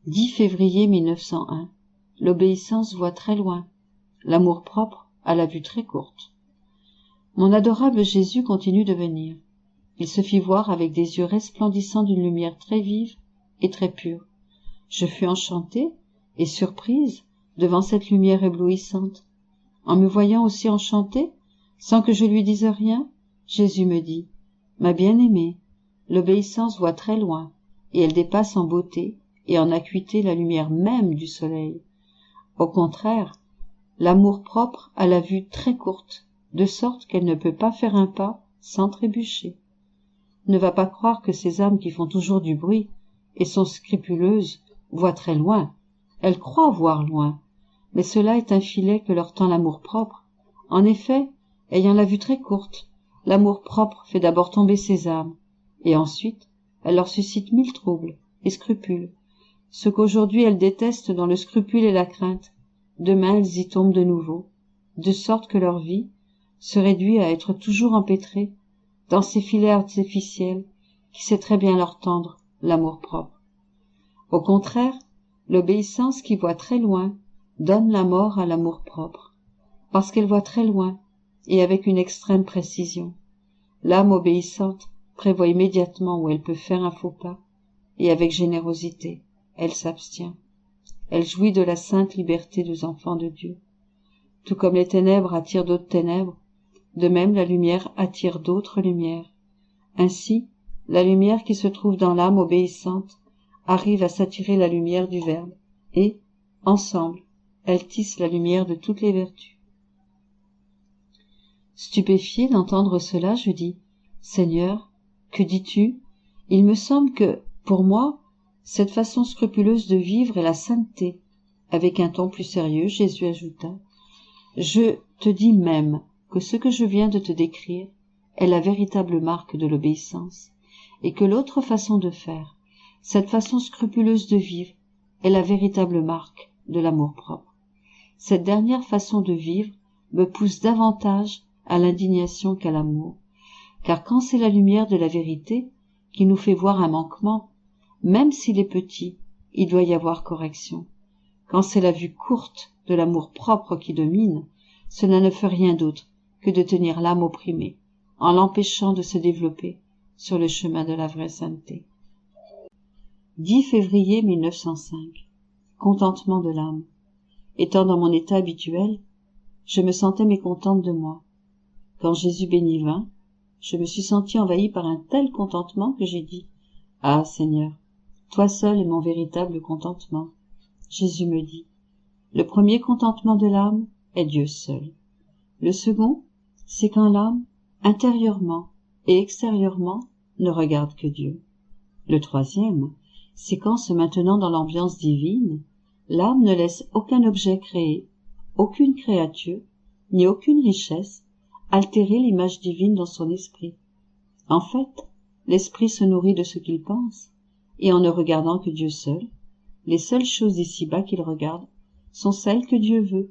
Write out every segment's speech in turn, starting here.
10 février 1901. L'obéissance voit très loin. L'amour-propre a la vue très courte. Mon adorable Jésus continue de venir. Il se fit voir avec des yeux resplendissants d'une lumière très vive et très pure. Je fus enchantée et surprise devant cette lumière éblouissante. En me voyant aussi enchantée, sans que je lui dise rien, Jésus me dit : Ma bien-aimée, l'obéissance voit très loin, et elle dépasse en beauté et en acuité la lumière même du soleil. Au contraire, l'amour-propre a la vue très courte, de sorte qu'elle ne peut pas faire un pas sans trébucher. Ne va pas croire que ces âmes qui font toujours du bruit et sont scrupuleuses voient très loin. Elles croient voir loin, mais cela est un filet que leur tend l'amour-propre. En effet, ayant la vue très courte, l'amour-propre fait d'abord tomber ces âmes, et ensuite elle leur suscite 1000 troubles et scrupules. Ce qu'aujourd'hui elles détestent dans le scrupule et la crainte, demain elles y tombent de nouveau, de sorte que leur vie se réduit à être toujours empêtrée dans ces filets artificiels qui sait très bien leur tendre l'amour-propre. Au contraire, l'obéissance qui voit très loin donne la mort à l'amour-propre, parce qu'elle voit très loin et avec une extrême précision. L'âme obéissante prévoit immédiatement où elle peut faire un faux pas, et avec générosité, elle s'abstient. Elle jouit de la sainte liberté des enfants de Dieu. Tout comme les ténèbres attirent d'autres ténèbres, de même la lumière attire d'autres lumières. Ainsi, la lumière qui se trouve dans l'âme obéissante arrive à s'attirer la lumière du Verbe, et, ensemble, elles tissent la lumière de toutes les vertus. Stupéfié d'entendre cela, je dis : Seigneur, que dis-tu ? Il me semble que, pour moi, cette façon scrupuleuse de vivre est la sainteté. Avec un ton plus sérieux, Jésus ajouta : Je te dis même que ce que je viens de te décrire est la véritable marque de l'obéissance, et que l'autre façon de faire, cette façon scrupuleuse de vivre, est la véritable marque de l'amour-propre. Cette dernière façon de vivre me pousse davantage à l'indignation qu'à l'amour, car quand c'est la lumière de la vérité qui nous fait voir un manquement, même s'il est petit, il doit y avoir correction. Quand c'est la vue courte de l'amour-propre qui domine, cela ne fait rien d'autre que de tenir l'âme opprimée, en l'empêchant de se développer sur le chemin de la vraie sainteté. 10 février 1905. Contentement de l'âme. Étant dans mon état habituel, je me sentais mécontente de moi. Quand Jésus béni vint, je me suis sentie envahie par un tel contentement que j'ai dit : Ah, Seigneur, toi seul est mon véritable contentement. Jésus me dit : Le premier contentement de l'âme est Dieu seul. Le second, c'est quand l'âme, intérieurement et extérieurement, ne regarde que Dieu. Le troisième, c'est quand, se maintenant dans l'ambiance divine, l'âme ne laisse aucun objet créé, aucune créature, ni aucune richesse altérer l'image divine dans son esprit. En fait, l'esprit se nourrit de ce qu'il pense, et en ne regardant que Dieu seul, les seules choses ici-bas qu'il regarde sont celles que Dieu veut.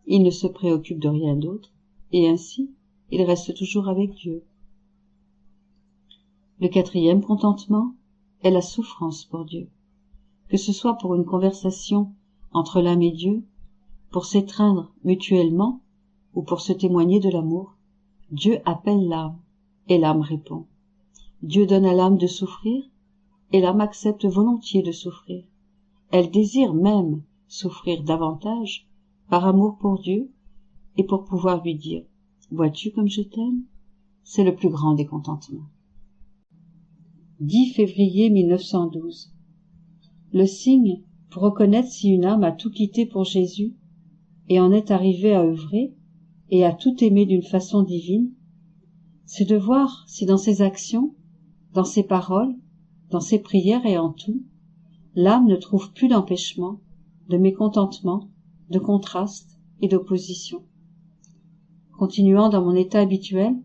Il ne se préoccupe de rien d'autre, et ainsi, il reste toujours avec Dieu. Le quatrième contentement est la souffrance pour Dieu. Que ce soit pour une conversation entre l'âme et Dieu, pour s'étreindre mutuellement, ou pour se témoigner de l'amour, Dieu appelle l'âme, et l'âme répond. Dieu donne à l'âme de souffrir, et l'âme accepte volontiers de souffrir. Elle désire même souffrir davantage, par amour pour Dieu, et pour pouvoir lui dire : Vois-tu comme je t'aime ? C'est le plus grand des contentements. 10 février 1912. Le signe pour reconnaître si une âme a tout quitté pour Jésus et en est arrivée à œuvrer et à tout aimer d'une façon divine, c'est de voir si dans ses actions, dans ses paroles, dans ses prières et en tout, l'âme ne trouve plus d'empêchement, de mécontentement, de contraste et d'opposition. Continuant dans mon état habituel,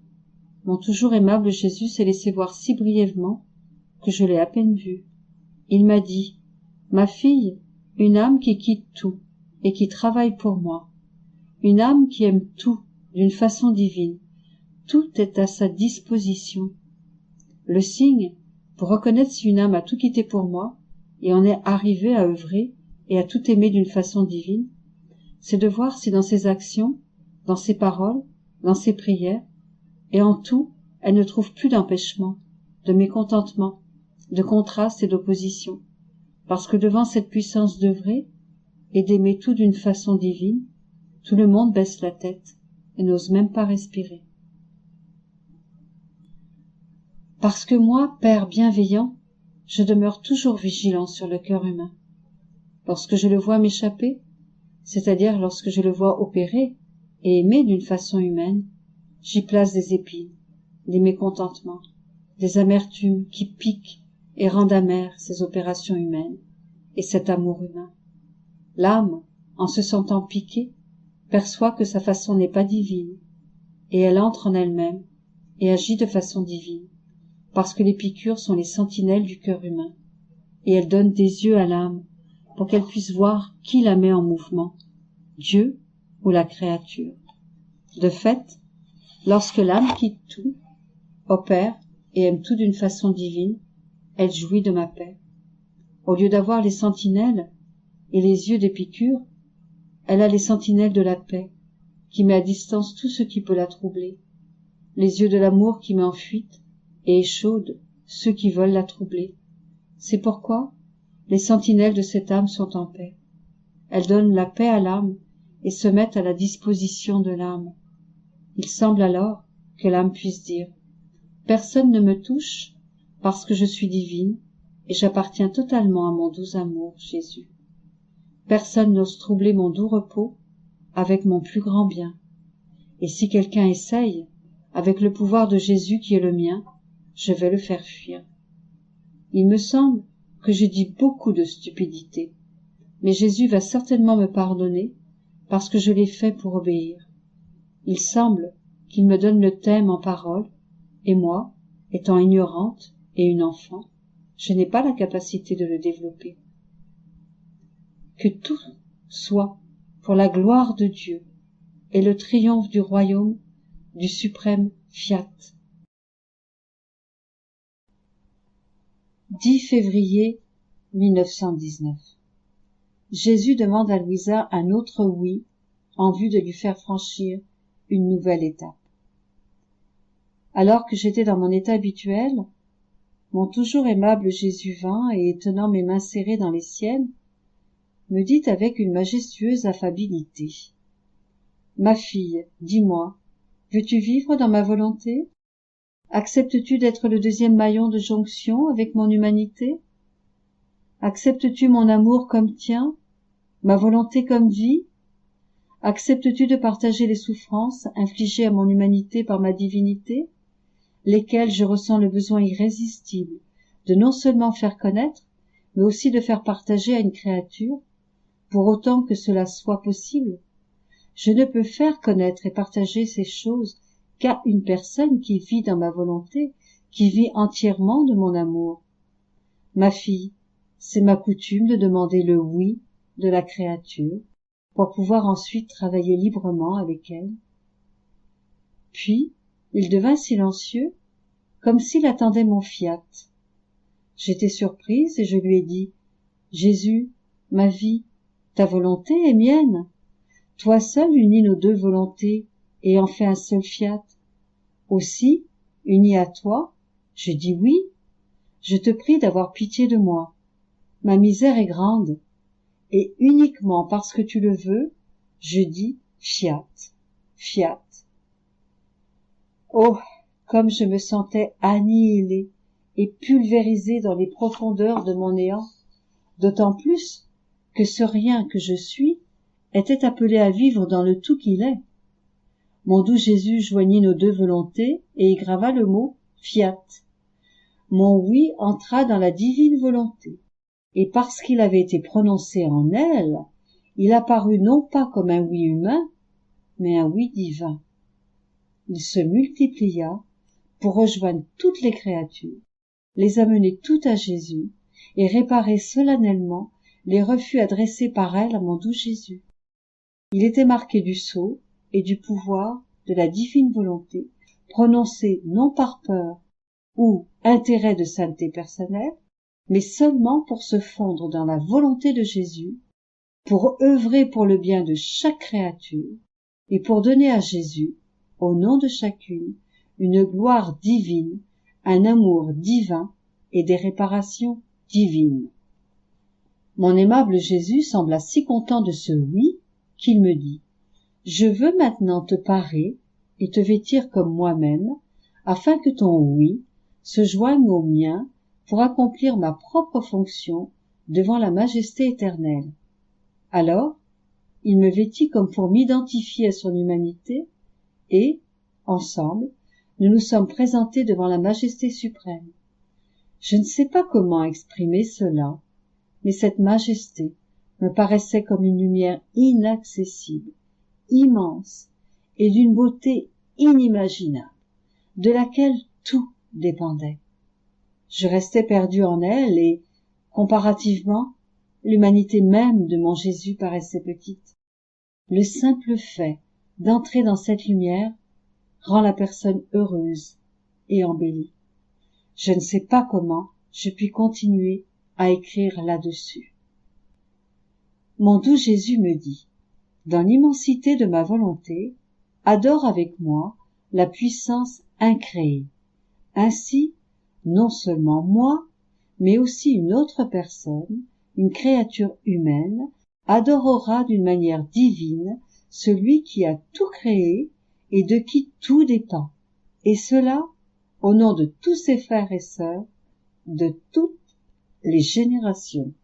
mon toujours aimable Jésus s'est laissé voir si brièvement que je l'ai à peine vu. Il m'a dit : Ma fille, une âme qui quitte tout et qui travaille pour moi, une âme qui aime tout d'une façon divine, tout est à sa disposition. Le signe, pour reconnaître si une âme a tout quitté pour moi, et en est arrivée à œuvrer et à tout aimer d'une façon divine, c'est de voir si dans ses actions, dans ses paroles, dans ses prières, et en tout, elle ne trouve plus d'empêchement, de mécontentement, de contraste et d'opposition, parce que devant cette puissance d'œuvrer et d'aimer tout d'une façon divine, tout le monde baisse la tête et n'ose même pas respirer. Parce que moi, Père bienveillant, je demeure toujours vigilant sur le cœur humain. Lorsque je le vois m'échapper, c'est-à-dire lorsque je le vois opérer et aimer d'une façon humaine, j'y place des épines, des mécontentements, des amertumes qui piquent et rendent amères ces opérations humaines et cet amour humain. L'âme, en se sentant piquée, perçoit que sa façon n'est pas divine, et elle entre en elle-même et agit de façon divine, parce que les piqûres sont les sentinelles du cœur humain, et elle donne des yeux à l'âme pour qu'elle puisse voir qui la met en mouvement, Dieu ou la créature. De fait, lorsque l'âme quitte tout, opère et aime tout d'une façon divine, elle jouit de ma paix. Au lieu d'avoir les sentinelles et les yeux des piqûres, elle a les sentinelles de la paix, qui met à distance tout ce qui peut la troubler, les yeux de l'amour qui met en fuite et échaude ceux qui veulent la troubler. C'est pourquoi les sentinelles de cette âme sont en paix. Elles donnent la paix à l'âme et se mettent à la disposition de l'âme. Il semble alors que l'âme puisse dire « Personne ne me touche parce que je suis divine et j'appartiens totalement à mon doux amour, Jésus. Personne n'ose troubler mon doux repos avec mon plus grand bien. Et si quelqu'un essaye, avec le pouvoir de Jésus qui est le mien, je vais le faire fuir. » Il me semble que j'ai dit beaucoup de stupidités, mais Jésus va certainement me pardonner parce que je l'ai fait pour obéir. Il semble qu'il me donne le thème en parole, et moi, étant ignorante et une enfant, je n'ai pas la capacité de le développer. Que tout soit pour la gloire de Dieu et le triomphe du royaume du suprême Fiat. 10 février 1919. Jésus demande à Louisa un autre oui en vue de lui faire franchir une nouvelle étape. Alors que j'étais dans mon état habituel, mon toujours aimable Jésus vint et, tenant mes mains serrées dans les siennes, me dit avec une majestueuse affabilité : « Ma fille, dis-moi, veux-tu vivre dans ma volonté ? Acceptes-tu d'être le deuxième maillon de jonction avec mon humanité ? Acceptes-tu mon amour comme tien, ma volonté comme vie ? Acceptes-tu de partager les souffrances infligées à mon humanité par ma divinité, lesquelles je ressens le besoin irrésistible de non seulement faire connaître, mais aussi de faire partager à une créature, pour autant que cela soit possible ? Je ne peux faire connaître et partager ces choses qu'à une personne qui vit dans ma volonté, qui vit entièrement de mon amour. Ma fille, c'est ma coutume de demander le oui de la créature, pour pouvoir ensuite travailler librement avec elle. » Puis, il devint silencieux, comme s'il attendait mon fiat. J'étais surprise et je lui ai dit : « Jésus, ma vie, ta volonté est mienne. Toi seul unis nos deux volontés et en fais un seul fiat. Aussi, uni à toi, je dis oui. Je te prie d'avoir pitié de moi. Ma misère est grande, et uniquement parce que tu le veux, je dis fiat, fiat. » Oh, comme je me sentais annihilée et pulvérisée dans les profondeurs de mon néant, d'autant plus que ce rien que je suis était appelé à vivre dans le tout qu'il est. Mon doux Jésus joignit nos deux volontés et y grava le mot fiat. Mon oui entra dans la divine volonté, et parce qu'il avait été prononcé en elle, il apparut non pas comme un oui humain, mais un oui divin. Il se multiplia pour rejoindre toutes les créatures, les amener toutes à Jésus et réparer solennellement les refus adressés par elles à mon doux Jésus. Il était marqué du sceau et du pouvoir de la divine volonté, prononcé non par peur ou intérêt de sainteté personnelle, mais seulement pour se fondre dans la volonté de Jésus, pour œuvrer pour le bien de chaque créature, et pour donner à Jésus, au nom de chacune, une gloire divine, un amour divin et des réparations divines. Mon aimable Jésus sembla si content de ce oui qu'il me dit: « Je veux maintenant te parer et te vêtir comme moi-même, afin que ton oui se joigne au mien pour accomplir ma propre fonction devant la majesté éternelle. » Alors, il me vêtit comme pour m'identifier à son humanité et, ensemble, nous nous sommes présentés devant la majesté suprême. Je ne sais pas comment exprimer cela, mais cette majesté me paraissait comme une lumière inaccessible, immense et d'une beauté inimaginable, de laquelle tout dépendait. Je restais perdu en elle et, comparativement, l'humanité même de mon Jésus paraissait petite. Le simple fait d'entrer dans cette lumière rend la personne heureuse et embellie. Je ne sais pas comment je puis continuer à écrire là-dessus. Mon doux Jésus me dit: « Dans l'immensité de ma volonté, adore avec moi la puissance incréée. Ainsi, non seulement moi, mais aussi une autre personne, une créature humaine, adorera d'une manière divine celui qui a tout créé et de qui tout dépend, et cela au nom de tous ses frères et sœurs, de toutes les générations. »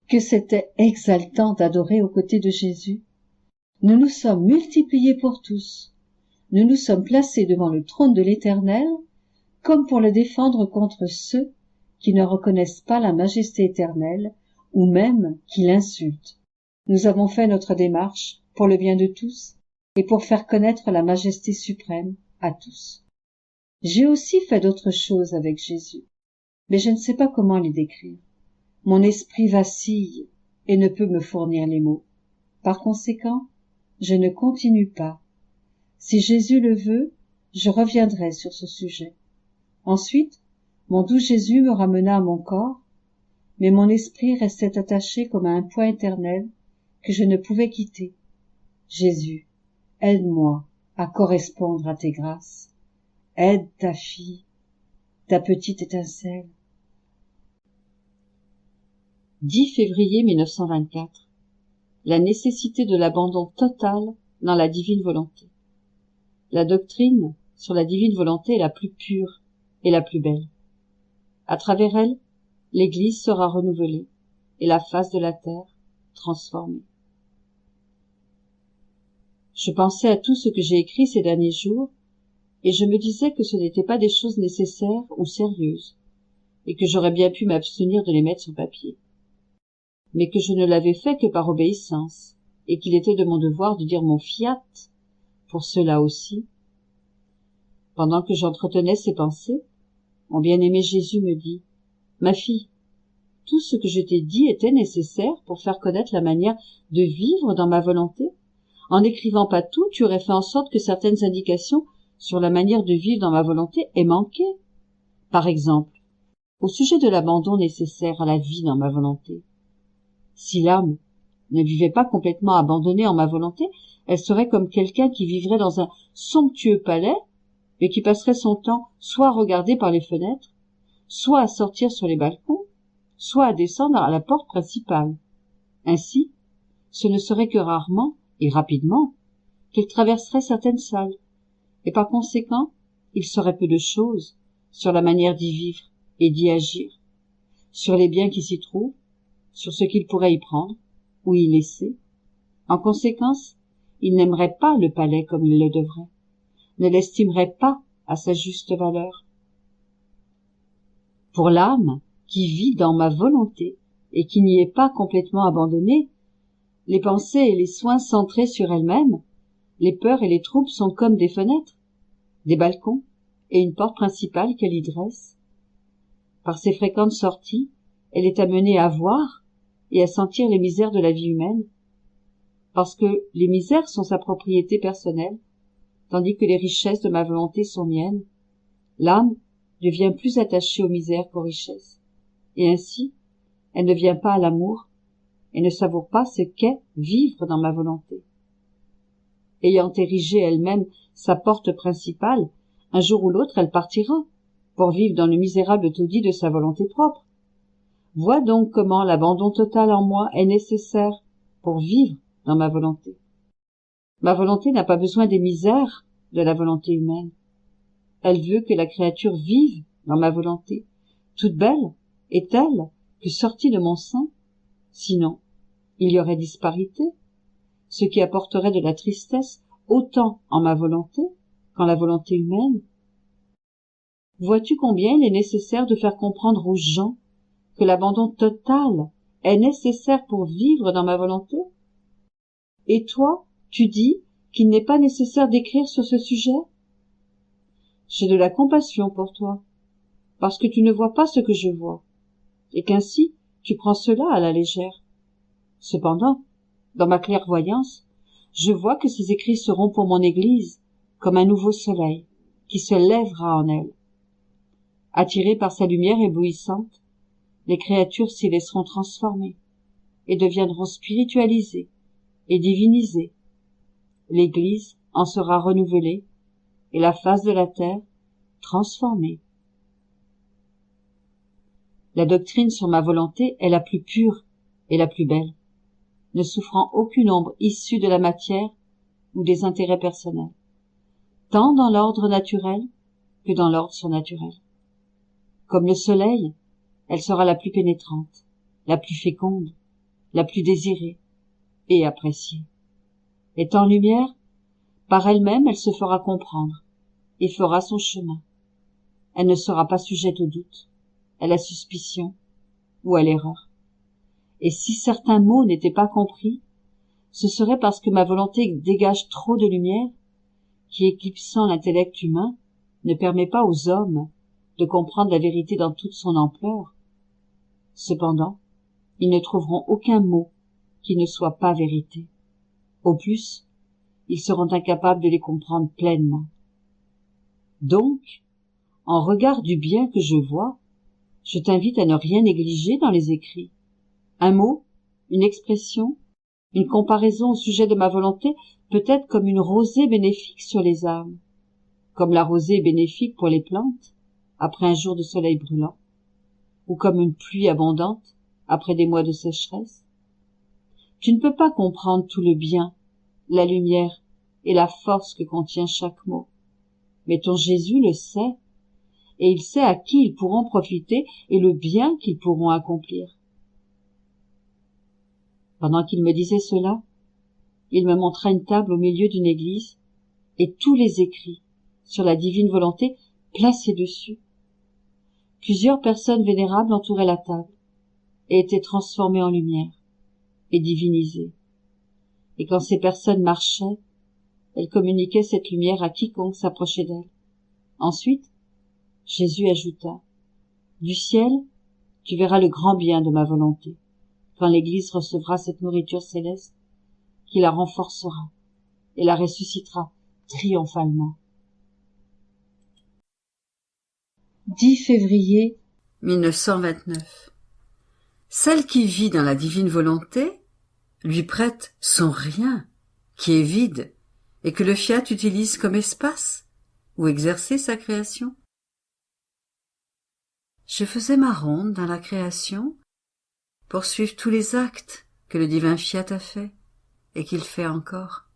Que c'était exaltant d'adorer aux côtés de Jésus. Nous nous sommes multipliés pour tous. Nous nous sommes placés devant le trône de l'Éternel, comme pour le défendre contre ceux qui ne reconnaissent pas la majesté éternelle, ou même qui l'insultent. Nous avons fait notre démarche pour le bien de tous, et pour faire connaître la majesté suprême à tous. J'ai aussi fait d'autres choses avec Jésus, mais je ne sais pas comment les décrire. Mon esprit vacille et ne peut me fournir les mots. Par conséquent, je ne continue pas. Si Jésus le veut, je reviendrai sur ce sujet. Ensuite, mon doux Jésus me ramena à mon corps, mais mon esprit restait attaché comme à un point éternel que je ne pouvais quitter. Jésus, aide-moi à correspondre à tes grâces. Aide ta fille, ta petite étincelle. 10 février 1924. La nécessité de l'abandon total dans la divine volonté. La doctrine sur la divine volonté est la plus pure et la plus belle. À travers elle, l'Église sera renouvelée et la face de la terre transformée. Je pensais à tout ce que j'ai écrit ces derniers jours et je me disais que ce n'étaient pas des choses nécessaires ou sérieuses et que j'aurais bien pu m'abstenir de les mettre sur papier, mais que je ne l'avais fait que par obéissance et qu'il était de mon devoir de dire mon fiat pour cela aussi. Pendant que j'entretenais ces pensées, mon bien-aimé Jésus me dit: « Ma fille, tout ce que je t'ai dit était nécessaire pour faire connaître la manière de vivre dans ma volonté. En n'écrivant pas tout, tu aurais fait en sorte que certaines indications sur la manière de vivre dans ma volonté aient manqué. Par exemple, au sujet de l'abandon nécessaire à la vie dans ma volonté. Si l'âme ne vivait pas complètement abandonnée en ma volonté, elle serait comme quelqu'un qui vivrait dans un somptueux palais, mais qui passerait son temps soit à regarder par les fenêtres, soit à sortir sur les balcons, soit à descendre à la porte principale. Ainsi, ce ne serait que rarement et rapidement qu'elle traverserait certaines salles, et par conséquent, il saurait peu de choses sur la manière d'y vivre et d'y agir, sur les biens qui s'y trouvent, sur ce qu'il pourrait y prendre ou y laisser. En conséquence, il n'aimerait pas le palais comme il le devrait, ne l'estimerait pas à sa juste valeur. Pour l'âme qui vit dans ma volonté et qui n'y est pas complètement abandonnée, les pensées et les soins centrés sur elle-même, les peurs et les troubles sont comme des fenêtres, des balcons et une porte principale qu'elle y dresse. Par ses fréquentes sorties, elle est amenée à voir et à sentir les misères de la vie humaine, parce que les misères sont sa propriété personnelle, tandis que les richesses de ma volonté sont miennes. L'âme devient plus attachée aux misères qu'aux richesses. et ainsi, elle ne vient pas à l'amour et ne savoure pas ce qu'est vivre dans ma volonté. Ayant érigé elle-même sa porte principale, un jour ou l'autre elle partira, pour vivre dans le misérable taudis de sa volonté propre. Vois donc comment l'abandon total en moi est nécessaire pour vivre dans ma volonté. Ma volonté n'a pas besoin des misères de la volonté humaine. Elle veut que la créature vive dans ma volonté. Toute belle est-elle que sortie de mon sein? Sinon, il y aurait disparité, ce qui apporterait de la tristesse autant en ma volonté qu'en la volonté humaine. Vois-tu combien il est nécessaire de faire comprendre aux gens que l'abandon total est nécessaire pour vivre dans ma volonté? Et toi, tu dis qu'il n'est pas nécessaire d'écrire sur ce sujet? J'ai de la compassion pour toi, parce que tu ne vois pas ce que je vois, et qu'ainsi tu prends cela à la légère. Cependant, dans ma clairvoyance, je vois que ces écrits seront pour mon Église comme un nouveau soleil qui se lèvera en elle. Attirées par sa lumière éblouissante, les créatures s'y laisseront transformer et deviendront spiritualisées et divinisées. L'Église en sera renouvelée et la face de la terre transformée. La doctrine sur ma volonté est la plus pure et la plus belle, ne souffrant aucune ombre issue de la matière ou des intérêts personnels, tant dans l'ordre naturel que dans l'ordre surnaturel. Comme le soleil, elle sera la plus pénétrante, la plus féconde, la plus désirée et appréciée. Étant lumière, par elle-même elle se fera comprendre et fera son chemin. Elle ne sera pas sujette au doute, à la suspicion ou à l'erreur. Et si certains mots n'étaient pas compris, ce serait parce que ma volonté dégage trop de lumière, qui, éclipsant l'intellect humain, ne permet pas aux hommes de comprendre la vérité dans toute son ampleur. Cependant, ils ne trouveront aucun mot qui ne soit pas vérité. Au plus, ils seront incapables de les comprendre pleinement. Donc, en regard du bien que je vois, je t'invite à ne rien négliger dans les écrits. Un mot, une expression, une comparaison au sujet de ma volonté peut être comme une rosée bénéfique sur les âmes, comme la rosée est bénéfique pour les plantes après un jour de soleil brûlant, ou comme une pluie abondante après des mois de sécheresse. Tu ne peux pas comprendre tout le bien, la lumière et la force que contient chaque mot, mais ton Jésus le sait, et il sait à qui ils pourront profiter et le bien qu'ils pourront accomplir. Pendant qu'il me disait cela, il me montra une table au milieu d'une église et tous les écrits sur la divine volonté placés dessus. Plusieurs personnes vénérables entouraient la table et étaient transformées en lumière et divinisées. Et quand ces personnes marchaient, elles communiquaient cette lumière à quiconque s'approchait d'elles. Ensuite, Jésus ajouta: du ciel, tu verras le grand bien de ma volonté, quand l'Église recevra cette nourriture céleste qui la renforcera et la ressuscitera triomphalement. 10 février 1929. Celle qui vit dans la divine volonté lui prête son rien, qui est vide, et que le fiat utilise comme espace où exercer sa création. Je faisais ma ronde dans la création pour suivre tous les actes que le divin fiat a fait et qu'il fait encore.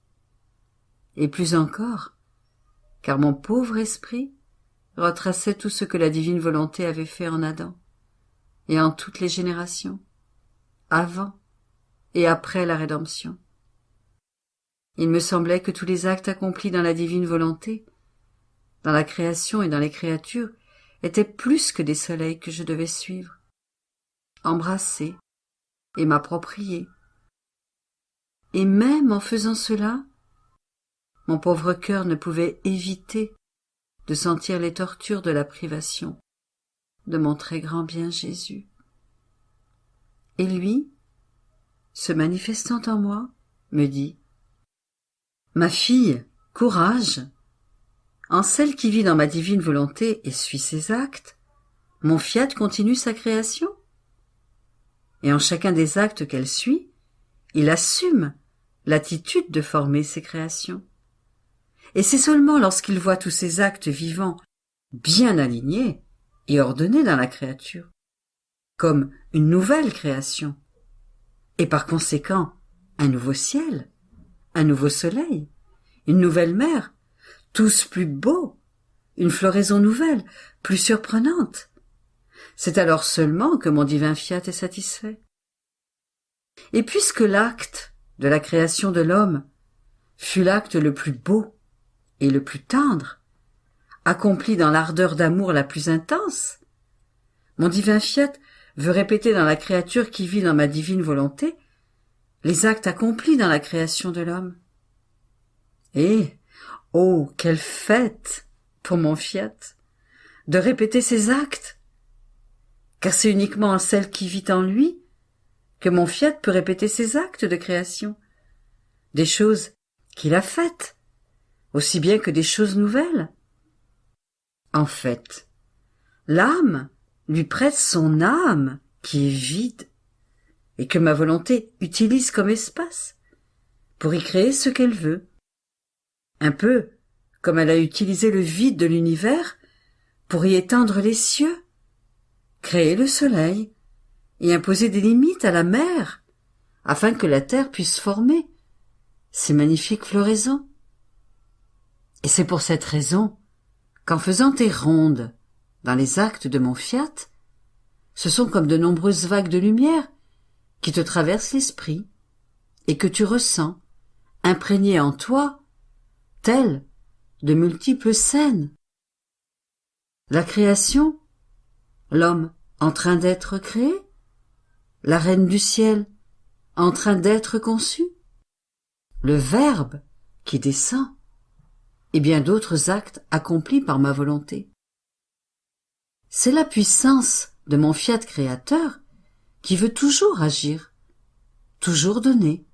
Et plus encore, car mon pauvre esprit retraçait tout ce que la divine volonté avait fait en Adam et en toutes les générations, avant et après la rédemption. Il me semblait que tous les actes accomplis dans la divine volonté, dans la création et dans les créatures, étaient plus que des soleils que je devais suivre, embrasser et m'approprier. Et même en faisant cela, mon pauvre cœur ne pouvait éviter de sentir les tortures de la privation de mon très grand bien Jésus. Et lui, se manifestant en moi, me dit: ma fille, courage! En celle qui vit dans ma divine volonté et suit ses actes, mon fiat continue sa création et en chacun des actes qu'elle suit, il assume l'attitude de former ses créations. Et c'est seulement lorsqu'il voit tous ces actes vivants bien alignés et ordonnés dans la créature, comme une nouvelle création, et par conséquent un nouveau ciel, un nouveau soleil, une nouvelle mer, tous plus beaux, une floraison nouvelle, plus surprenante. C'est alors seulement que mon divin fiat est satisfait. Et puisque l'acte de la création de l'homme fut l'acte le plus beau et le plus tendre, accompli dans l'ardeur d'amour la plus intense, mon divin fiat veut répéter dans la créature qui vit dans ma divine volonté les actes accomplis dans la création de l'homme. Et, oh, quelle fête pour mon fiat de répéter ces actes, car c'est uniquement en celle qui vit en lui que mon fiat peut répéter ses actes de création, des choses qu'il a faites, aussi bien que des choses nouvelles. En fait, l'âme lui prête son âme qui est vide et que ma volonté utilise comme espace pour y créer ce qu'elle veut. Un peu comme elle a utilisé le vide de l'univers pour y étendre les cieux, créer le soleil et imposer des limites à la mer afin que la terre puisse former ces magnifiques floraisons. Et c'est pour cette raison qu'en faisant tes rondes dans les actes de mon fiat, ce sont comme de nombreuses vagues de lumière qui te traversent l'esprit et que tu ressens, imprégnées en toi, telles de multiples scènes. La création, l'homme en train d'être créé, la reine du ciel en train d'être conçue, le Verbe qui descend, et bien d'autres actes accomplis par ma volonté. C'est la puissance de mon fiat créateur qui veut toujours agir, toujours donner,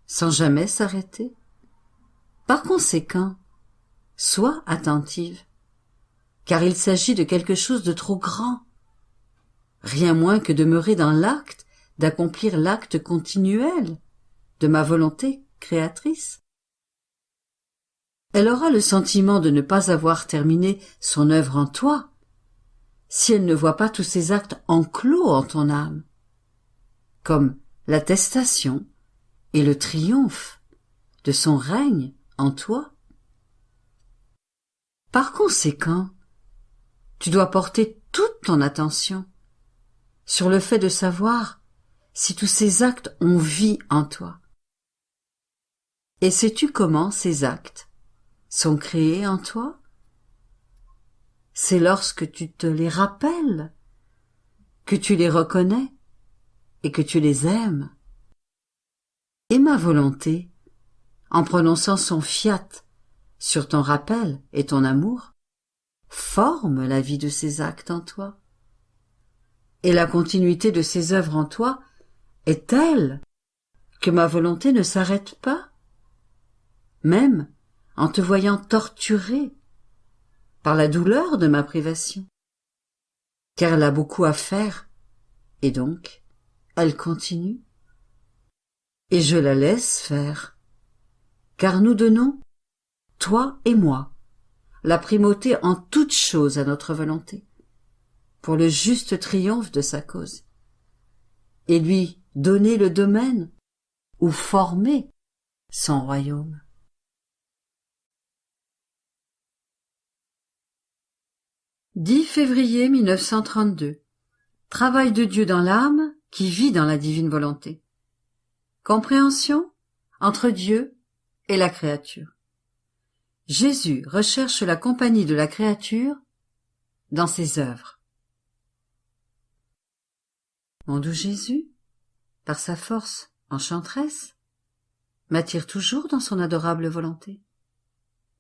sans jamais s'arrêter. Par conséquent, sois attentive, car il s'agit de quelque chose de trop grand, rien moins que demeurer dans l'acte d'accomplir l'acte continuel de ma volonté créatrice. Elle aura le sentiment de ne pas avoir terminé son œuvre en toi, si elle ne voit pas tous ces actes enclos en ton âme, comme l'attestation et le triomphe de son règne en toi. Par conséquent, tu dois porter toute ton attention sur le fait de savoir si tous ces actes ont vie en toi. Et sais-tu comment ces actes sont créés en toi? C'est lorsque tu te les rappelles, que tu les reconnais et que tu les aimes. Et ma volonté, en prononçant son fiat sur ton rappel et ton amour, forme la vie de ces actes en toi. Et la continuité de ces œuvres en toi est telle que ma volonté ne s'arrête pas, même en te voyant torturé par la douleur de ma privation, car elle a beaucoup à faire, et donc elle continue. Et je la laisse faire, car nous donnons, toi et moi, la primauté en toute chose à notre volonté, pour le juste triomphe de sa cause, et lui donner le domaine ou former son royaume. « 10 février 1932. Travail de Dieu dans l'âme qui vit dans la divine volonté. Compréhension entre Dieu et la créature. Jésus recherche la compagnie de la créature dans ses œuvres. Mon doux Jésus, par sa force enchanteresse, m'attire toujours dans son adorable volonté,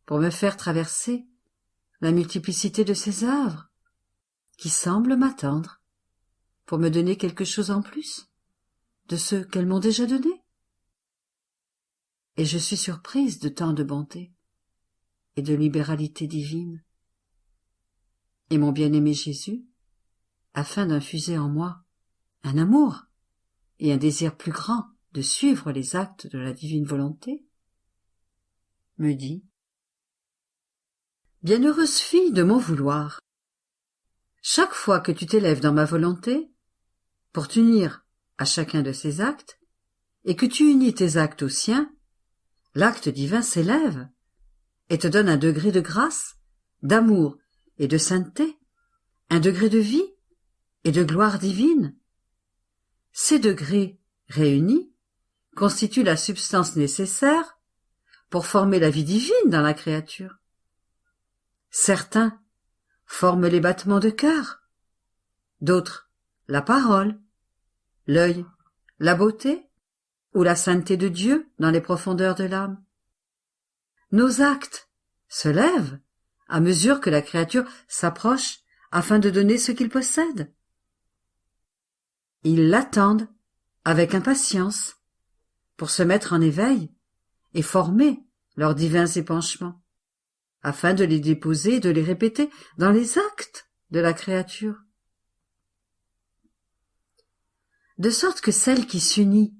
pour me faire traverser la multiplicité de ses œuvres, qui semblent m'attendre, pour me donner quelque chose en plus de ce qu'elles m'ont déjà donné. Et je suis surprise de tant de bonté et de libéralité divine. Et mon bien-aimé Jésus, afin d'infuser en moi un amour et un désir plus grand de suivre les actes de la divine volonté, me dit « Bienheureuse fille de mon vouloir, chaque fois que tu t'élèves dans ma volonté, pour t'unir à chacun de ces actes, et que tu unis tes actes aux siens, l'acte divin s'élève et te donne un degré de grâce, d'amour et de sainteté, un degré de vie et de gloire divine. Ces degrés réunis constituent la substance nécessaire pour former la vie divine dans la créature. Certains forment les battements de cœur, d'autres la parole, l'œil, la beauté ou la sainteté de Dieu dans les profondeurs de l'âme. Nos actes se lèvent à mesure que la créature s'approche afin de donner ce qu'il possède. Ils l'attendent avec impatience pour se mettre en éveil et former leurs divins épanchements, afin de les déposer et de les répéter dans les actes de la créature. De sorte que celle qui s'unit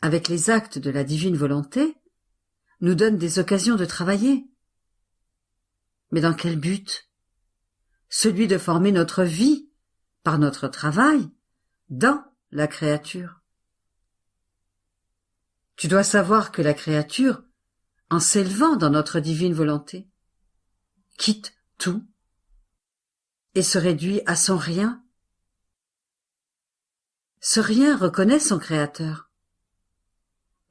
avec les actes de la divine volonté nous donne des occasions de travailler. Mais dans quel but? Celui de former notre vie par notre travail dans la créature. Tu dois savoir que la créature, en s'élevant dans notre divine volonté, quitte tout et se réduit à son rien. Ce rien reconnaît son créateur,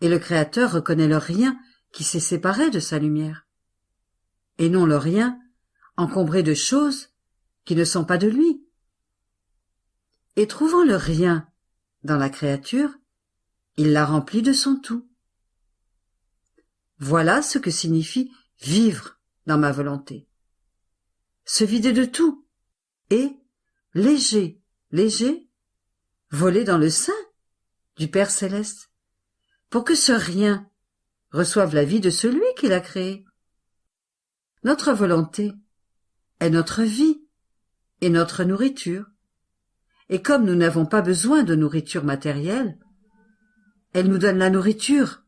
et le créateur reconnaît le rien qui s'est séparé de sa lumière, et non le rien encombré de choses qui ne sont pas de lui. Et trouvant le rien dans la créature, il la remplit de son tout. Voilà ce que signifie vivre dans ma volonté. Se vider de tout et, léger, voler dans le sein du Père Céleste, pour que ce rien reçoive la vie de celui qui l'a créé. Notre volonté est notre vie et notre nourriture, et comme nous n'avons pas besoin de nourriture matérielle, elle nous donne la nourriture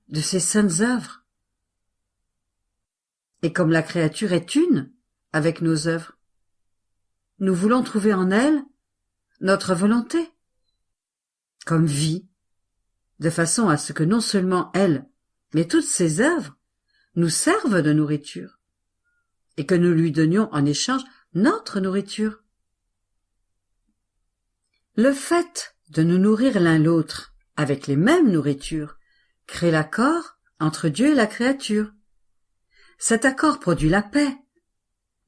de ses saintes œuvres. Et comme la créature est une avec nos œuvres, nous voulons trouver en elle notre volonté, comme vie, de façon à ce que non seulement elle, mais toutes ses œuvres nous servent de nourriture, et que nous lui donnions en échange notre nourriture. Le fait de nous nourrir l'un l'autre avec les mêmes nourritures crée l'accord entre Dieu et la créature. Cet accord produit la paix,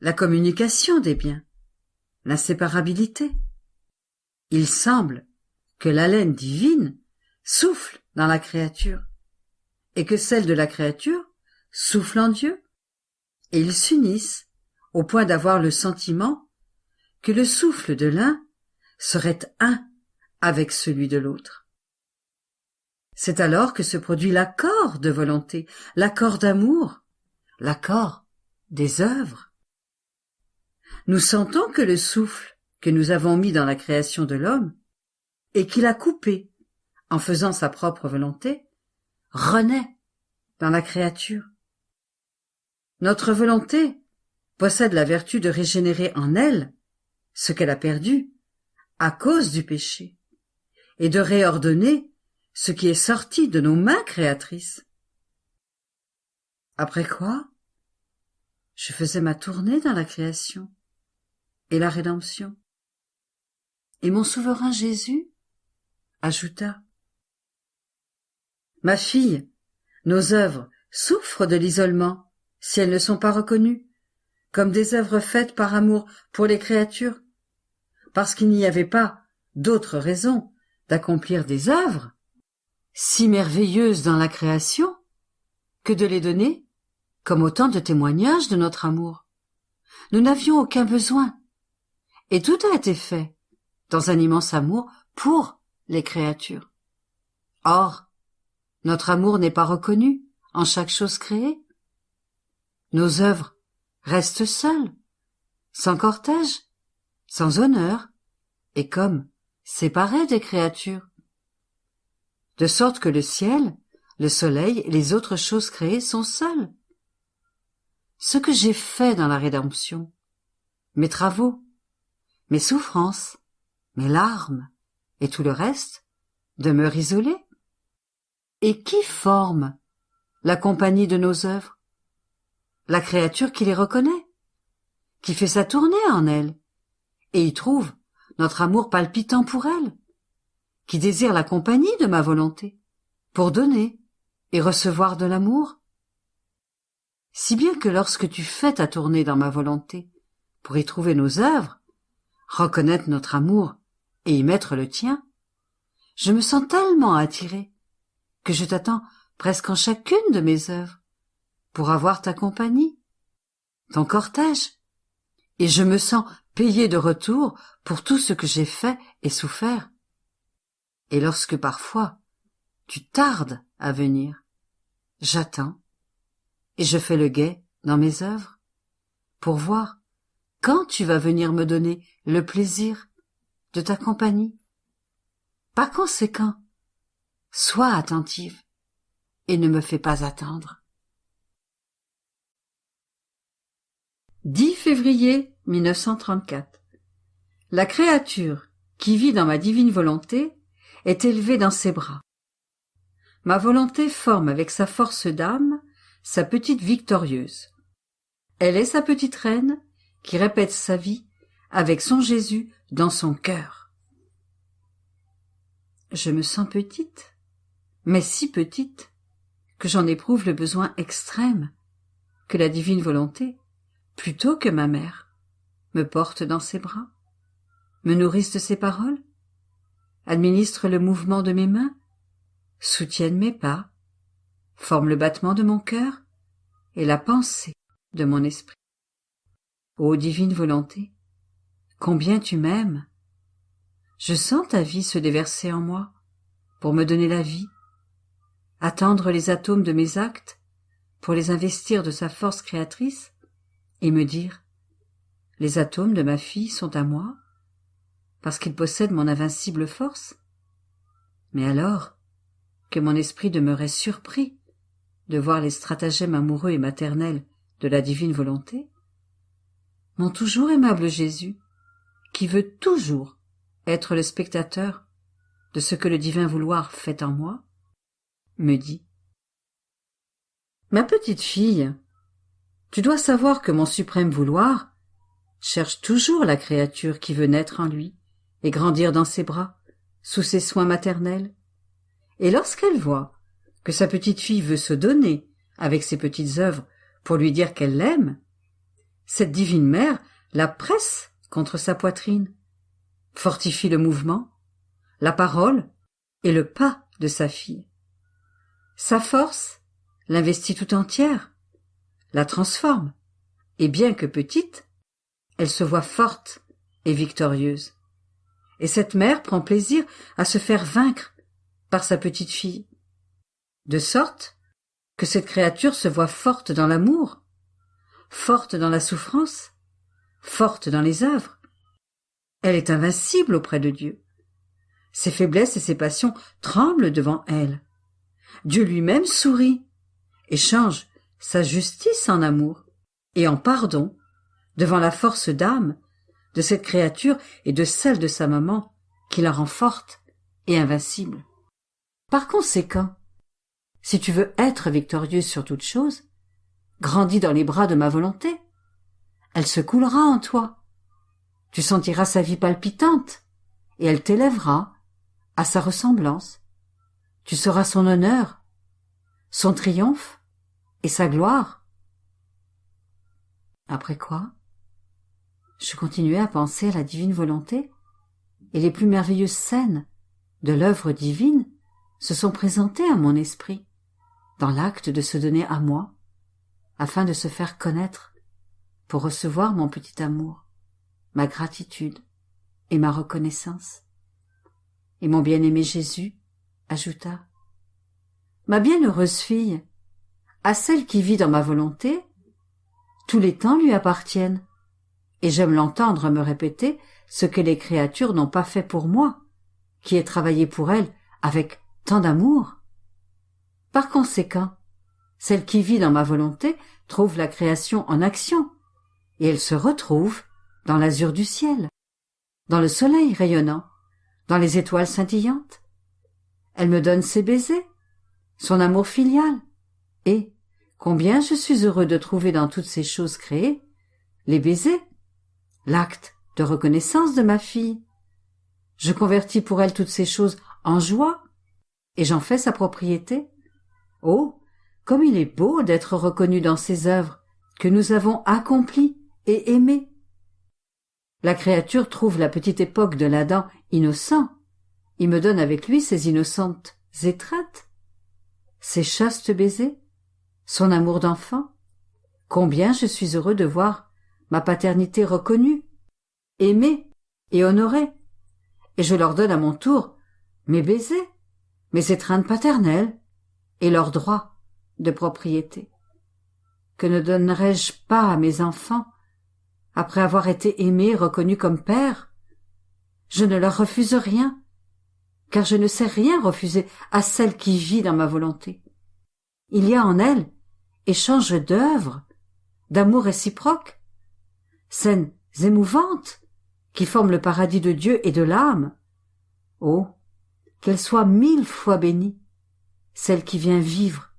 la communication des biens, l'inséparabilité. Il semble que l'haleine divine souffle dans la créature et que celle de la créature souffle en Dieu, et ils s'unissent au point d'avoir le sentiment que le souffle de l'un serait un avec celui de l'autre. C'est alors que se produit l'accord de volonté, l'accord d'amour, l'accord des œuvres. Nous sentons que le souffle que nous avons mis dans la création de l'homme et qu'il a coupé en faisant sa propre volonté renaît dans la créature. Notre volonté possède la vertu de régénérer en elle ce qu'elle a perdu à cause du péché et de réordonner ce qui est sorti de nos mains créatrices. Après quoi, je faisais ma tournée dans la création et la rédemption. Et mon souverain Jésus ajouta: « Ma fille, nos œuvres souffrent de l'isolement si elles ne sont pas reconnues comme des œuvres faites par amour pour les créatures, parce qu'il n'y avait pas d'autre raison d'accomplir des œuvres si merveilleuses dans la création que de les donner comme autant de témoignages de notre amour. Nous n'avions aucun besoin, et tout a été fait dans un immense amour pour les créatures. Or, notre amour n'est pas reconnu en chaque chose créée. Nos œuvres restent seules, sans cortège, sans honneur, et comme séparées des créatures. de sorte que le ciel, le soleil et les autres choses créées sont seuls. Ce que j'ai fait dans la rédemption, mes travaux, mes souffrances, mes larmes et tout le reste demeure isolé. Et qui forme la compagnie de nos œuvres? La créature qui les reconnaît, qui fait sa tournée en elle, et y trouve notre amour palpitant pour elle, qui désire la compagnie de ma volonté, pour donner et recevoir de l'amour. Si bien que lorsque tu fais ta tournée dans ma volonté, pour y trouver nos œuvres, reconnaître notre amour et y mettre le tien, je me sens tellement attiré que je t'attends presque en chacune de mes œuvres, pour avoir ta compagnie, ton cortège, et je me sens payé de retour pour tout ce que j'ai fait et souffert. Et lorsque parfois tu tardes à venir, j'attends, et je fais le guet dans mes œuvres, pour voir quand tu vas venir me donner le plaisir de ta compagnie. Par conséquent, sois attentive et ne me fais pas attendre. 10 février 1934. La créature qui vit dans ma divine volonté est élevée dans ses bras. Ma volonté forme avec sa force d'âme sa petite victorieuse. Elle est sa petite reine qui répète sa vie avec son Jésus dans son cœur. Je me sens petite, mais si petite que j'en éprouve le besoin extrême que la divine volonté, plutôt que ma mère, me porte dans ses bras, me nourrisse de ses paroles, administre le mouvement de mes mains, soutienne mes pas, forme le battement de mon cœur et la pensée de mon esprit. Ô divine volonté, combien tu m'aimes! Je sens ta vie se déverser en moi pour me donner la vie, attendre les atomes de mes actes pour les investir de sa force créatrice et me dire « Les atomes de ma fille sont à moi parce qu'ils possèdent mon invincible force ». Mais alors que mon esprit demeurait surpris de voir les stratagèmes amoureux et maternels de la divine volonté, mon toujours aimable Jésus, qui veut toujours être le spectateur de ce que le divin vouloir fait en moi, me dit « Ma petite fille, tu dois savoir que mon suprême vouloir cherche toujours la créature qui veut naître en lui et grandir dans ses bras, sous ses soins maternels. Et lorsqu'elle voit que sa petite fille veut se donner avec ses petites œuvres pour lui dire qu'elle l'aime, cette divine mère la presse contre sa poitrine, fortifie le mouvement, la parole et le pas de sa fille. Sa force l'investit tout entière, la transforme, et bien que petite, elle se voit forte et victorieuse. Et cette mère prend plaisir à se faire vaincre par sa petite fille, de sorte que cette créature se voit forte dans l'amour, forte dans la souffrance, forte dans les œuvres. Elle est invincible auprès de Dieu. Ses faiblesses et ses passions tremblent devant elle. Dieu lui-même sourit et change sa justice en amour et en pardon devant la force d'âme de cette créature et de celle de sa maman qui la rend forte et invincible. Par conséquent, si tu veux être victorieuse sur toute chose, grandis dans les bras de ma volonté. Elle se coulera en toi. Tu sentiras sa vie palpitante et elle t'élèvera à sa ressemblance. Tu seras son honneur, son triomphe et sa gloire. Après quoi, je continuais à penser à la divine volonté, et les plus merveilleuses scènes de l'œuvre divine se sont présentées à mon esprit, dans l'acte de se donner à moi, afin de se faire connaître, pour recevoir mon petit amour, ma gratitude et ma reconnaissance. Et mon bien-aimé Jésus ajouta « Ma bienheureuse fille, à celle qui vit dans ma volonté, tous les temps lui appartiennent, et j'aime l'entendre me répéter ce que les créatures n'ont pas fait pour moi, qui ai travaillé pour elles avec tant d'amour. Par conséquent, celle qui vit dans ma volonté trouve la création en action, et elle se retrouve dans l'azur du ciel, dans le soleil rayonnant, dans les étoiles scintillantes. Elle me donne ses baisers, son amour filial, et combien je suis heureux de trouver dans toutes ces choses créées les baisers, l'acte de reconnaissance de ma fille. Je convertis pour elle toutes ces choses en joie, et j'en fais sa propriété. Oh, comme il est beau d'être reconnu dans ces œuvres que nous avons accomplies et aimées. La créature trouve la petite époque de l'Adam innocent. Il me donne avec lui ses innocentes étreintes, ses chastes baisers, son amour d'enfant. Combien je suis heureux de voir ma paternité reconnue, aimée et honorée, et je leur donne à mon tour mes baisers, mes étreintes paternelles et leurs droits de propriété. Que ne donnerais-je pas à mes enfants après avoir été aimé, reconnu comme père? Je ne leur refuse rien, car je ne sais rien refuser à celle qui vit dans ma volonté. Il y a en elle échange d'œuvres, d'amour réciproque, scènes émouvantes qui forment le paradis de Dieu et de l'âme. Oh, qu'elle soit 1000 fois bénie, celle qui vient vivre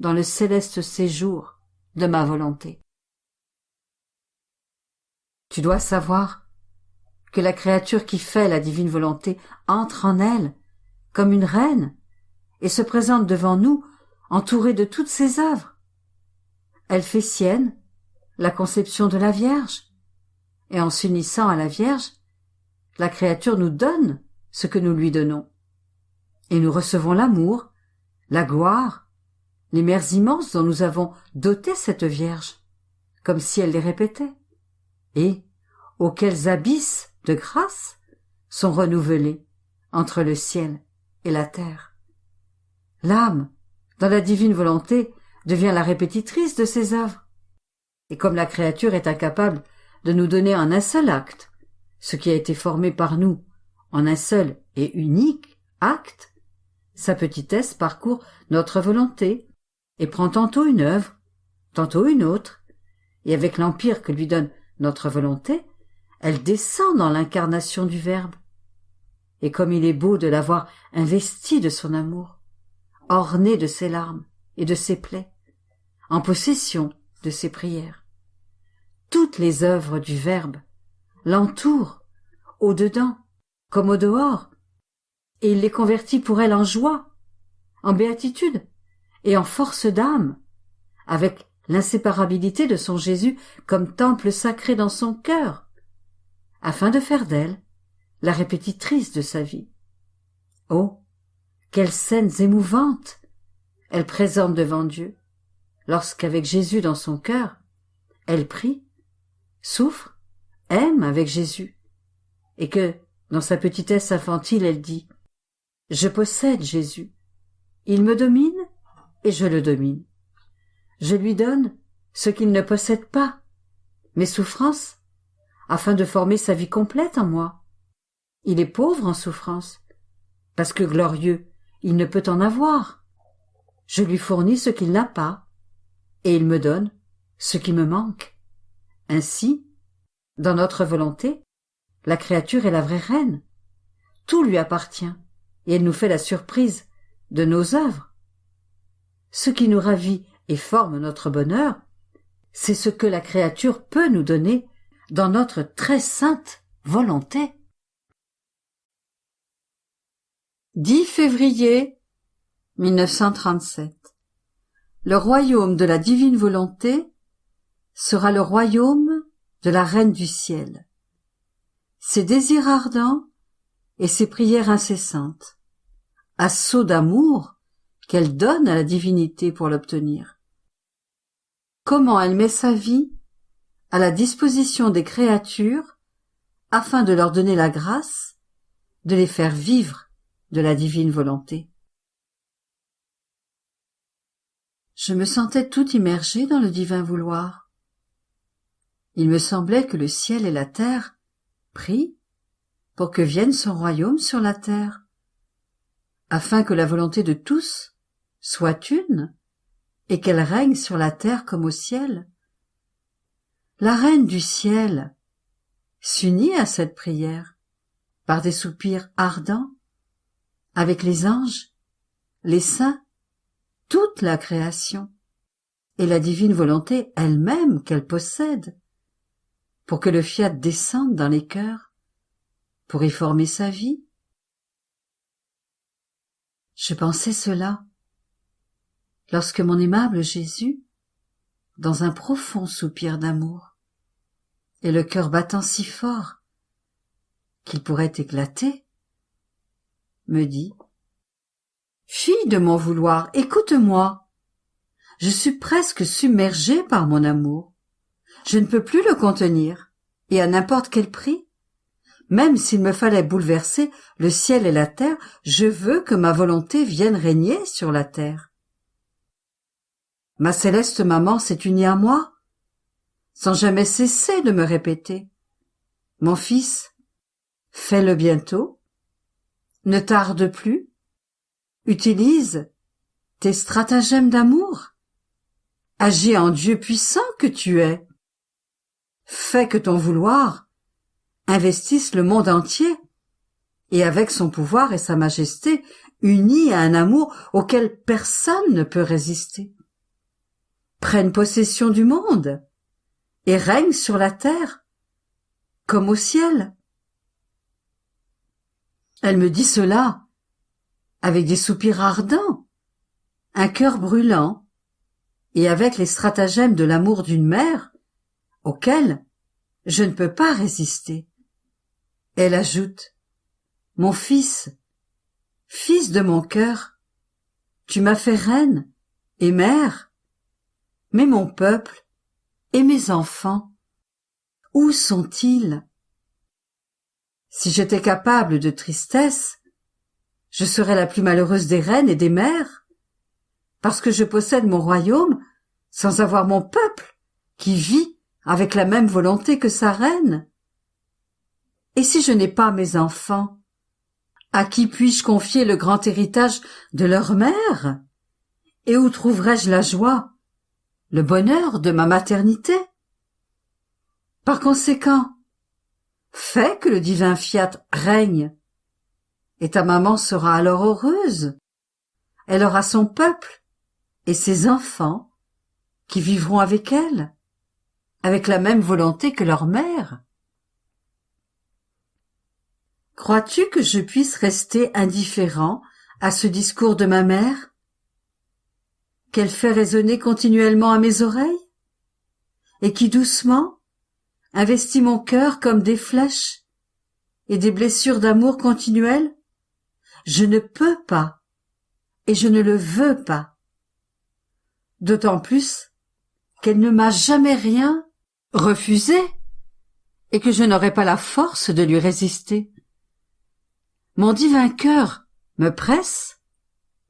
dans le céleste séjour de ma volonté. Tu dois savoir que la créature qui fait la divine volonté entre en elle comme une reine et se présente devant nous entourée de toutes ses œuvres. Elle fait sienne la conception de la Vierge, et en s'unissant à la Vierge, la créature nous donne ce que nous lui donnons, et nous recevons l'amour, la gloire, les mers immenses dont nous avons doté cette Vierge, comme si elle les répétait, et auxquels abysses de grâce sont renouvelés entre le ciel et la terre. L'âme, dans la divine volonté, devient la répétitrice de ses œuvres. Et comme la créature est incapable de nous donner en un seul acte ce qui a été formé par nous en un seul et unique acte, sa petitesse parcourt notre volonté et prend tantôt une œuvre, tantôt une autre, et avec l'empire que lui donne notre volonté, elle descend dans l'incarnation du Verbe. Et comme il est beau de l'avoir investi de son amour, orné de ses larmes et de ses plaies, en possession de ses prières. Toutes les œuvres du Verbe l'entourent, au-dedans comme au dehors, et il les convertit pour elle en joie, en béatitude et en force d'âme, avec l'inséparabilité de son Jésus comme temple sacré dans son cœur, afin de faire d'elle la répétitrice de sa vie. Oh, quelles scènes émouvantes elle présente devant Dieu, lorsqu'avec Jésus dans son cœur, elle prie, souffre, aime avec Jésus, et que, dans sa petitesse infantile, elle dit « Je possède Jésus, il me domine et je le domine. Je lui donne ce qu'il ne possède pas, mes souffrances, afin de former sa vie complète en moi. Il est pauvre en souffrance, parce que glorieux, il ne peut en avoir. Je lui fournis ce qu'il n'a pas, et il me donne ce qui me manque. Ainsi, dans notre volonté, la créature est la vraie reine. Tout lui appartient, et elle nous fait la surprise de nos œuvres. Ce qui nous ravit et forme notre bonheur, c'est ce que la créature peut nous donner dans notre très sainte volonté. 10 février 1937. Le royaume de la divine volonté sera le royaume de la Reine du ciel. Ses désirs ardents et ses prières incessantes, assauts d'amour qu'elle donne à la divinité pour l'obtenir. Comment elle met sa vie à la disposition des créatures afin de leur donner la grâce de les faire vivre de la divine volonté. Je me sentais tout immergé dans le divin vouloir. Il me semblait que le ciel et la terre prient pour que vienne son royaume sur la terre. afin que la volonté de tous soit une et qu'elle règne sur la terre comme au ciel. La reine du ciel s'unit à cette prière par des soupirs ardents avec les anges, les saints, toute la création et la divine volonté elle-même qu'elle possède, pour que le fiat descende dans les cœurs, pour y former sa vie. Je pensais cela lorsque mon aimable Jésus, dans un profond soupir d'amour, et le cœur battant si fort qu'il pourrait éclater, me dit « Fille de mon vouloir, écoute-moi. Je suis presque submergée par mon amour. Je ne peux plus le contenir, et à n'importe quel prix. Même s'il me fallait bouleverser le ciel et la terre, je veux que ma volonté vienne régner sur la terre. Ma céleste maman s'est unie à moi, sans jamais cesser de me répéter « Mon fils, fais-le bientôt, ne tarde plus, utilise tes stratagèmes d'amour, agis en Dieu puissant que tu es, fais que ton vouloir investisse le monde entier, et avec son pouvoir et sa majesté, unis à un amour auquel personne ne peut résister. Prenne possession du monde et règne sur la terre comme au ciel. » Elle me dit cela avec des soupirs ardents, un cœur brûlant, et avec les stratagèmes de l'amour d'une mère auquel je ne peux pas résister. Elle ajoute « Mon fils, fils de mon cœur, tu m'as fait reine et mère, mais mon peuple et mes enfants, où sont-ils? Si j'étais capable de tristesse, je serais la plus malheureuse des reines et des mères, parce que je possède mon royaume sans avoir mon peuple qui vit avec la même volonté que sa reine. Et si je n'ai pas mes enfants, à qui puis-je confier le grand héritage de leur mère? Et où trouverai-je la joie, le bonheur de ma maternité? Par conséquent, fais que le divin fiat règne, et ta maman sera alors heureuse. Elle aura son peuple et ses enfants qui vivront avec elle, avec la même volonté que leur mère. Crois-tu que je puisse rester indifférent à ce discours de ma mère, qu'elle fait résonner continuellement à mes oreilles, et qui doucement investit mon cœur comme des flèches et des blessures d'amour continuelles? Je ne peux pas, et je ne le veux pas. D'autant plus qu'elle ne m'a jamais rien refusé, et que je n'aurai pas la force de lui résister. Mon divin cœur me presse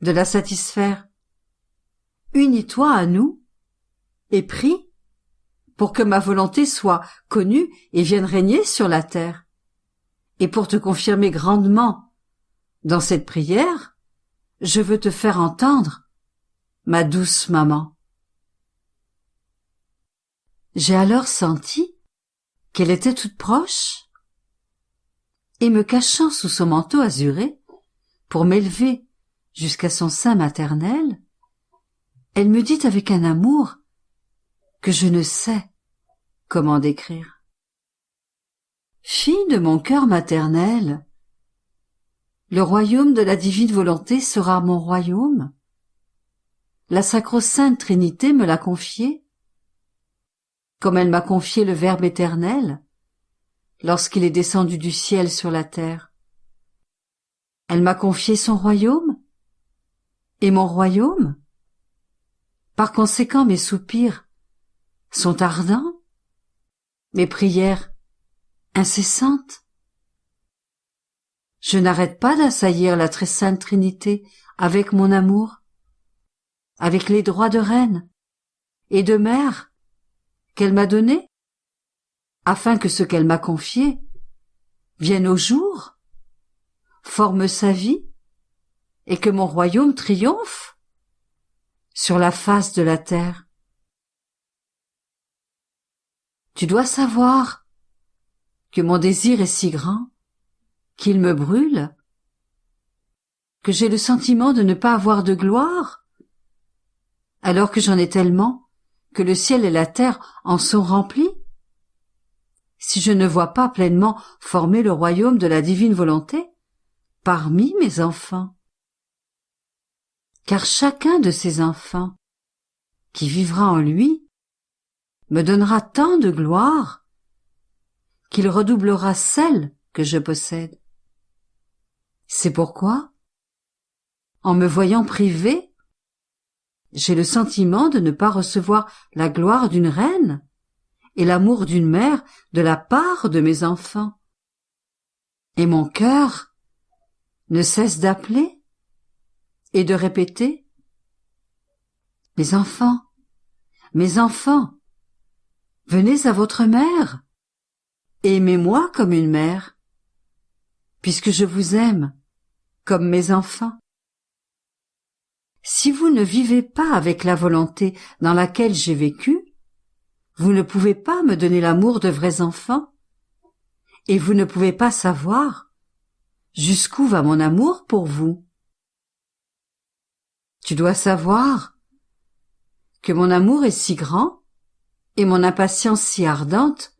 de la satisfaire. Unis-toi à nous, et prie pour que ma volonté soit connue et vienne régner sur la terre. Et pour te confirmer grandement dans cette prière, je veux te faire entendre, ma douce maman. J'ai alors senti qu'elle était toute proche, et me cachant sous son manteau azuré, pour m'élever jusqu'à son sein maternel, elle me dit avec un amour que je ne sais comment décrire. Fille de mon cœur maternel, le royaume de la divine volonté sera mon royaume. La sacro-sainte Trinité me l'a confié, comme elle m'a confié le Verbe éternel, lorsqu'il est descendu du ciel sur la terre. Elle m'a confié son royaume, et mon royaume. Par conséquent, mes soupirs sont ardents, mes prières incessantes. Je n'arrête pas d'assaillir la très sainte Trinité avec mon amour, avec les droits de reine et de mère qu'elle m'a donnés, afin que ce qu'elle m'a confié vienne au jour, forme sa vie et que mon royaume triomphe sur la face de la terre. Tu dois savoir que mon désir est si grand qu'il me brûle, que j'ai le sentiment de ne pas avoir de gloire, alors que j'en ai tellement que le ciel et la terre en sont remplis, si je ne vois pas pleinement former le royaume de la divine volonté parmi mes enfants. Car chacun de ces enfants qui vivra en lui me donnera tant de gloire qu'il redoublera celle que je possède. C'est pourquoi, en me voyant privé, j'ai le sentiment de ne pas recevoir la gloire d'une reine et l'amour d'une mère de la part de mes enfants. Et mon cœur ne cesse d'appeler et de répéter: mes enfants, venez à votre mère, et aimez-moi comme une mère, puisque je vous aime comme mes enfants. Si vous ne vivez pas avec la volonté dans laquelle j'ai vécu, vous ne pouvez pas me donner l'amour de vrais enfants, et vous ne pouvez pas savoir jusqu'où va mon amour pour vous. Tu dois savoir que mon amour est si grand et mon impatience si ardente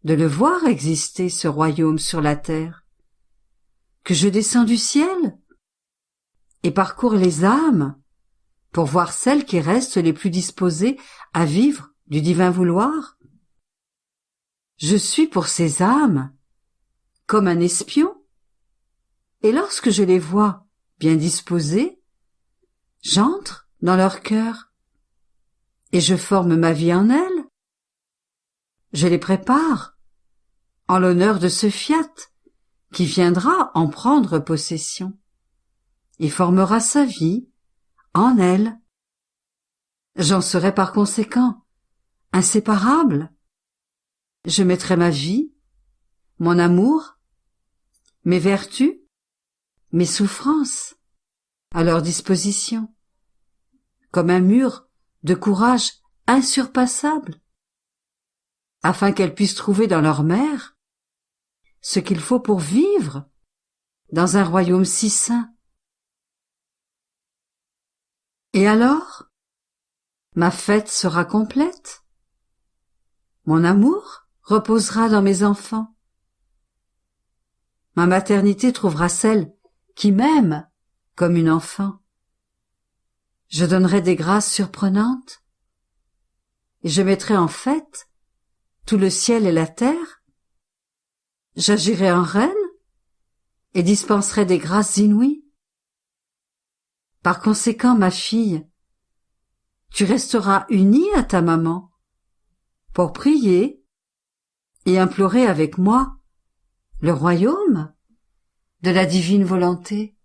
de le voir exister ce royaume sur la terre, que je descends du ciel et parcours les âmes pour voir celles qui restent les plus disposées à vivre du divin vouloir. Je suis pour ces âmes comme un espion, et lorsque je les vois bien disposées, j'entre dans leur cœur et je forme ma vie en elles. Je les prépare en l'honneur de ce fiat qui viendra en prendre possession et formera sa vie en elles. J'en serai par conséquent inséparable. Je mettrai ma vie, mon amour, mes vertus, mes souffrances à leur disposition, comme un mur de courage insurpassable, afin qu'elles puissent trouver dans leur mère ce qu'il faut pour vivre dans un royaume si saint. Et alors, ma fête sera complète. Mon amour reposera dans mes enfants. Ma maternité trouvera celle qui m'aime comme une enfant. Je donnerai des grâces surprenantes et je mettrai en fête tout le ciel et la terre. J'agirai en reine et dispenserai des grâces inouïes. Par conséquent, ma fille, tu resteras unie à ta maman pour prier et implorer avec moi le royaume de la divine volonté.